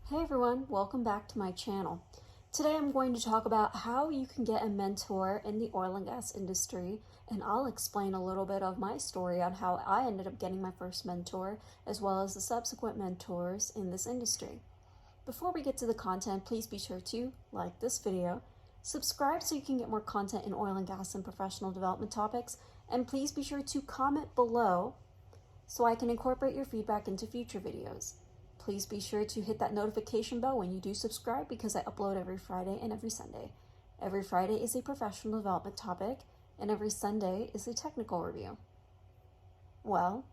Hey everyone, welcome back to my channel. Today I'm going to talk about how you can get a mentor in the oil and gas industry, and I'll explain a little bit of my story on how I ended up getting my first mentor, as well as the subsequent mentors in this industry. Before we get to the content, please be sure to like this video, subscribe so you can get more content in oil and gas and professional development topics, and please be sure to comment below so I can incorporate your feedback into future videos. Please be sure to hit that notification bell when you do subscribe because I upload every Friday and every Sunday. Every Friday is a professional development topic, and every Sunday is a technical review. Well,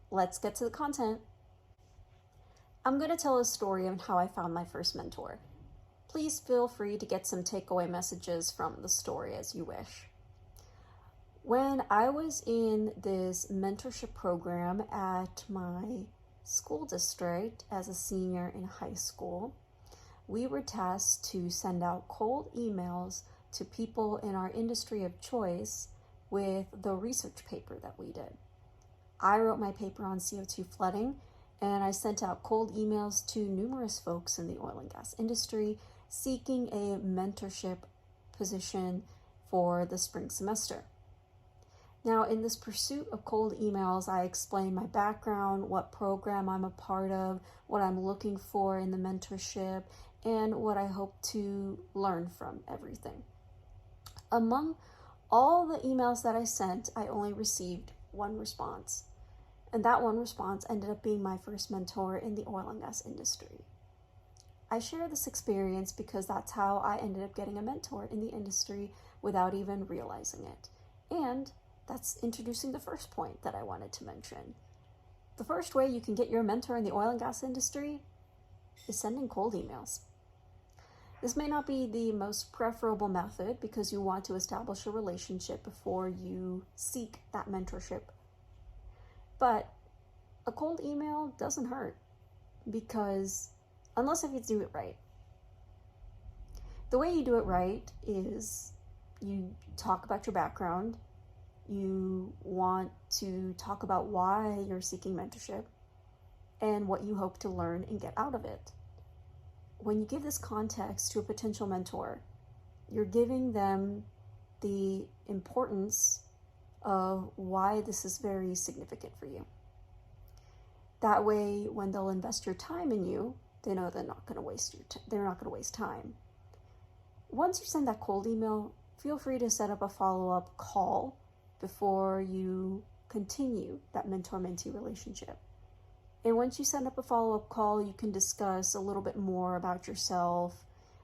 let's get to the content. I'm going to tell a story of how I found my first mentor. Please feel free to get some takeaway messages from the story as you wish. When I was in this mentorship program at my school district as a senior in high school, we were tasked to send out cold emails to people in our industry of choice with the research paper that we did. I wrote my paper on CO2 flooding, and I sent out cold emails to numerous folks in the oil and gas industry seeking a mentorship position for the spring semester. Now, in this pursuit of cold emails, I explain my background, what program I'm a part of, what I'm looking for in the mentorship, and what I hope to learn from everything. Among all the emails that I sent, I only received one response. And that one response ended up being my first mentor in the oil and gas industry. I share this experience because that's how I ended up getting a mentor in the industry without even realizing it. And that's introducing the first point that I wanted to mention. The first way you can get your mentor in the oil and gas industry is sending cold emails. This may not be the most preferable method because you want to establish a relationship before you seek that mentorship. But a cold email doesn't hurt because unless if you do it right. The way you do it right is you talk about your background. You want to talk about why you're seeking mentorship and what you hope to learn and get out of it. When you give this context to a potential mentor, you're giving them the importance of why this is very significant for you. That way, when they'll invest your time in you, they know they're not going to waste time. Once you send that cold email, feel free to set up a follow-up call before you continue that mentor-mentee relationship. And once you send up a follow-up call, you can discuss a little bit more about yourself,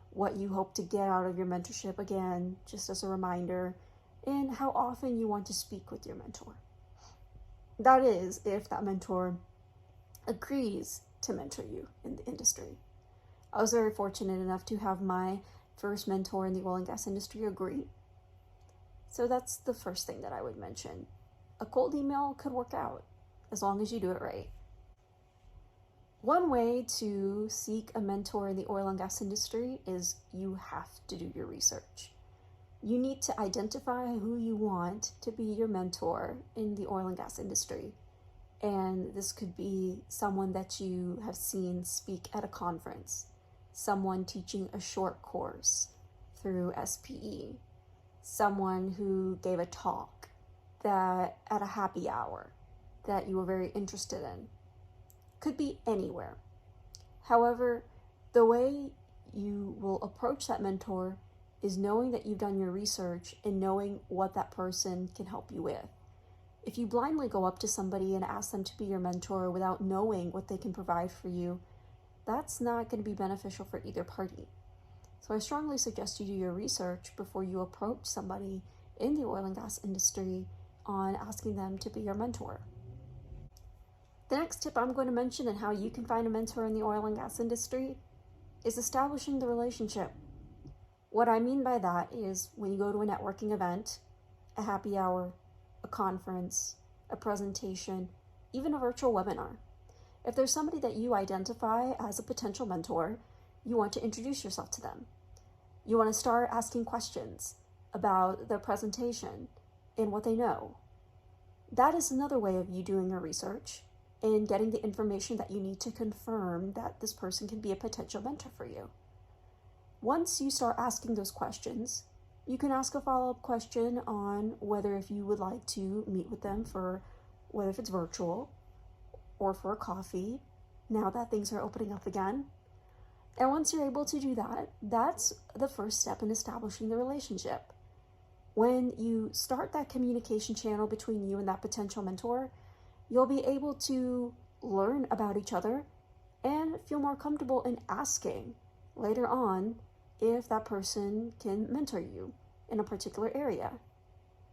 what you hope to get out of your mentorship, again, just as a reminder, and how often you want to speak with your mentor. That is, if that mentor agrees to mentor you in the industry. I was very fortunate enough to have my first mentor in the oil and gas industry agree. So that's the first thing that I would mention. A cold email could work out as long as you do it right. One way to seek a mentor in the oil and gas industry is you have to do your research. You need to identify who you want to be your mentor in the oil and gas industry. And this could be someone that you have seen speak at a conference, someone teaching a short course through SPE, someone who gave a talk that at a happy hour that you were very interested in. Could be anywhere. However, the way you will approach that mentor is knowing that you've done your research and knowing what that person can help you with. If you blindly go up to somebody and ask them to be your mentor without knowing what they can provide for you, that's not going to be beneficial for either party. So I strongly suggest you do your research before you approach somebody in the oil and gas industry on asking them to be your mentor. The next tip I'm going to mention and how you can find a mentor in the oil and gas industry is establishing the relationship. What I mean by that is when you go to a networking event, a happy hour, a conference, a presentation, even a virtual webinar. If there's somebody that you identify as a potential mentor, you want to introduce yourself to them. You want to start asking questions about their presentation and what they know. That is another way of you doing your research. and getting the information that you need to confirm that this person can be a potential mentor for you. Once you start asking those questions, you can ask a follow-up question on whether if you would like to meet with them for whether if it's virtual or for a coffee, now that things are opening up again. And once you're able to do that, that's the first step in establishing the relationship. When you start that communication channel between you and that potential mentor, you'll be able to learn about each other and feel more comfortable in asking later on if that person can mentor you in a particular area.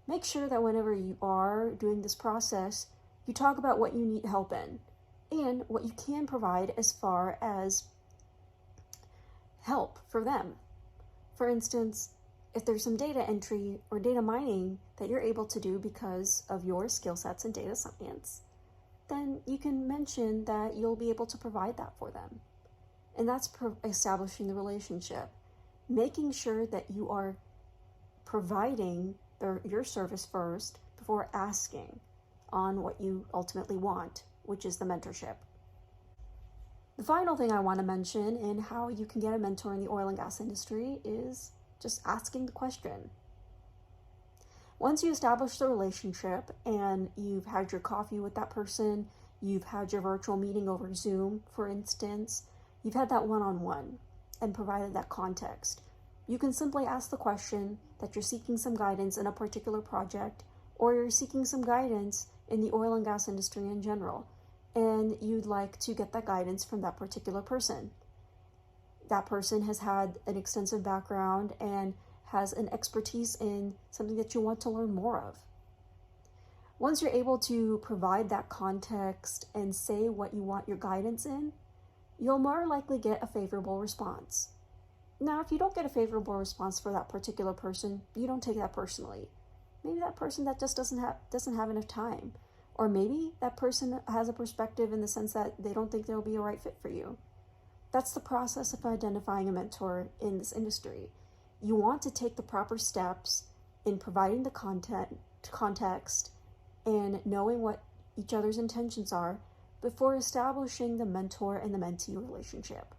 Make sure that whenever you are doing this process, you talk about what you need help in and what you can provide as far as help for them. For instance, if there's some data entry or data mining that you're able to do because of your skill sets in data science, then you can mention that you'll be able to provide that for them. And that's establishing the relationship, making sure that you are providing your service first before asking on what you ultimately want, which is the mentorship. The final thing I want to mention in how you can get a mentor in the oil and gas industry is just asking the question. Once you establish the relationship and you've had your coffee with that person, you've had your virtual meeting over Zoom, for instance, you've had that one-on-one and provided that context, you can simply ask the question that you're seeking some guidance in a particular project, or you're seeking some guidance in the oil and gas industry in general, and you'd like to get that guidance from that particular person. That person has had an extensive background and has an expertise in something that you want to learn more of. Once you're able to provide that context and say what you want your guidance in, you'll more likely get a favorable response. Now, if you don't get a favorable response for that particular person, you don't take that personally. Maybe that person that just doesn't have enough time. Or maybe that person has a perspective in the sense that they don't think they'll be a right fit for you. That's the process of identifying a mentor in this industry. You want to take the proper steps in providing the context, and knowing what each other's intentions are before establishing the mentor and the mentee relationship.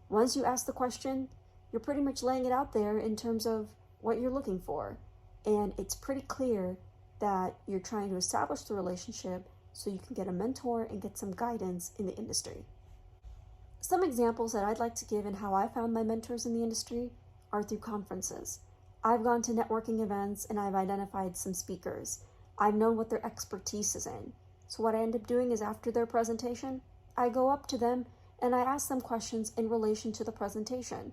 Once you ask the question, you're pretty much laying it out there in terms of what you're looking for. And it's pretty clear that you're trying to establish the relationship so you can get a mentor and get some guidance in the industry. Some examples that I'd like to give in how I found my mentors in the industry are through conferences. I've gone to networking events and I've identified some speakers. I've known what their expertise is in. So what I end up doing is after their presentation, I go up to them and I ask them questions in relation to the presentation.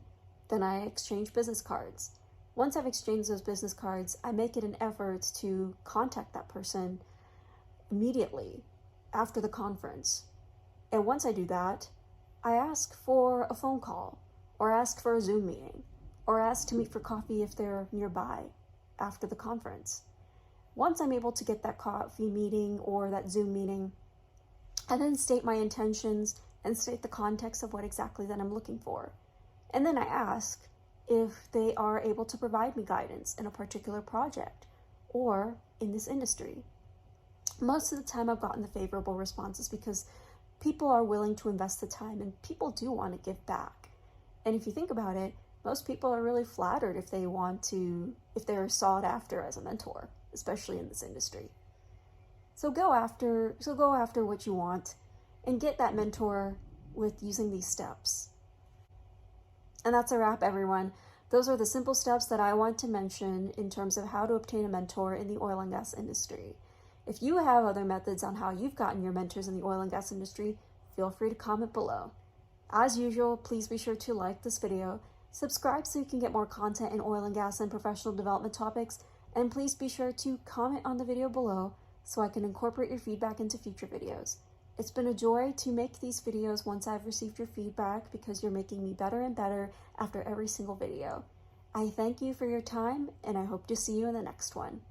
Then I exchange business cards. Once I've exchanged those business cards, I make it an effort to contact that person immediately after the conference. And once I do that, I ask for a phone call, or ask for a Zoom meeting, or ask to meet for coffee if they're nearby after the conference. Once I'm able to get that coffee meeting or that Zoom meeting, I then state my intentions and state the context of what exactly that I'm looking for. And then I ask if they are able to provide me guidance in a particular project or in this industry. Most of the time I've gotten the favorable responses because people are willing to invest the time and people do want to give back. And if you think about it, most people are really flattered if they're sought after as a mentor, especially in this industry. So go after what you want and get that mentor with using these steps. And that's a wrap, everyone. Those are the simple steps that I want to mention in terms of how to obtain a mentor in the oil and gas industry. If you have other methods on how you've gotten your mentors in the oil and gas industry, feel free to comment below. As usual, please be sure to like this video, subscribe so you can get more content in oil and gas and professional development topics, and please be sure to comment on the video below so I can incorporate your feedback into future videos. It's been a joy to make these videos once I've received your feedback because you're making me better and better after every single video. I thank you for your time and I hope to see you in the next one.